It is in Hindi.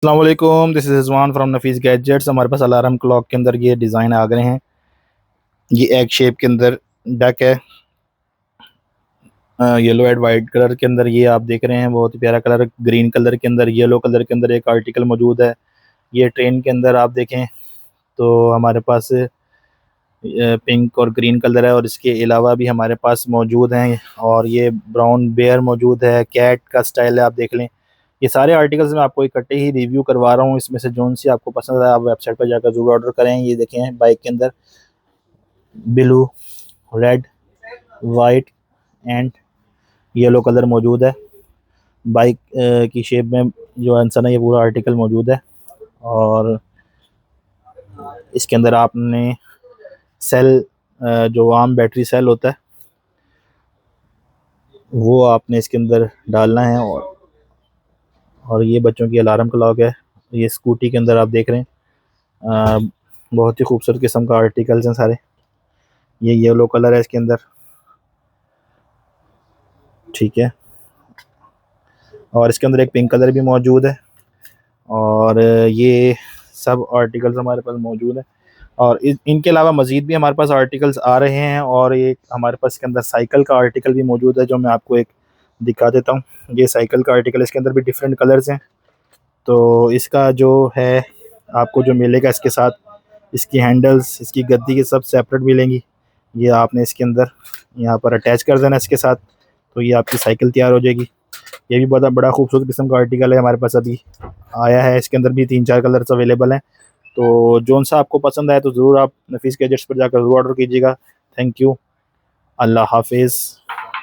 अस्सलाम वालेकुम, this is Rizwan from Nafees gadgets. हमारे पास अलार्म क्लॉक के अंदर ये डिज़ाइन आ गए हैं। ये एग शेप के अंदर डक है, येलो एंड वाइट कलर के अंदर। ये आप देख रहे हैं, बहुत ही प्यारा कलर। ग्रीन कलर के अंदर, येलो कलर के अंदर एक आर्टिकल मौजूद है। ये ट्रेन के अंदर आप देखें तो हमारे पास पिंक और ग्रीन कलर है, और इसके अलावा भी हमारे पास मौजूद हैं। और ये ब्राउन बेयर मौजूद है, कैट का स्टाइल है, आप देख लें। ये सारे आर्टिकल्स मैं आपको इकट्ठे ही रिव्यू करवा रहा हूँ। इसमें से जोन सी आपको पसंद है आप वेबसाइट पर जाकर जरूर ऑर्डर करें। ये देखें, बाइक के अंदर blue, red, white and yellow colour मौजूद है। बाइक की शेप में जो आंसर है, ये पूरा आर्टिकल मौजूद है। और इसके अंदर आपने सेल, जो आम बैटरी सेल होता है, वो आपने इसके अंदर डालना है। और ये बच्चों की अलार्म क्लॉक है। ये स्कूटी के अंदर आप देख रहे हैं, बहुत ही खूबसूरत किस्म का आर्टिकल्स हैं सारे। ये येलो कलर है इसके अंदर, ठीक है। और इसके अंदर एक पिंक कलर भी मौजूद है। और ये सब आर्टिकल्स हमारे पास मौजूद है। और इनके अलावा मज़ीद भी हमारे पास आर्टिकल्स आ रहे हैं। और एक हमारे पास इसके अंदर साइकिल का आर्टिकल भी मौजूद है, जो मैं आपको एक दिखा देता हूँ। ये साइकिल का आर्टिकल, इसके अंदर भी डिफरेंट कलर्स हैं। तो इसका जो है, आपको जो मिलेगा इसके साथ, इसकी हैंडल्स, इसकी गद्दी के सब सेपरेट मिलेंगी। ये आपने इसके अंदर यहाँ पर अटैच कर देना इसके साथ, तो ये आपकी साइकिल तैयार हो जाएगी। ये भी बहुत बड़ा खूबसूरत किस्म का आर्टिकल है, हमारे पास अभी आया है। इसके अंदर भी 3-4 कलर्स अवेलेबल हैं। तो जौन सा आपको पसंद आए तो ज़रूर आप नफीस गैजेट्स पर जाकर ज़रूर ऑर्डर कीजिएगा। Thank you. अल्लाह हाफिज़।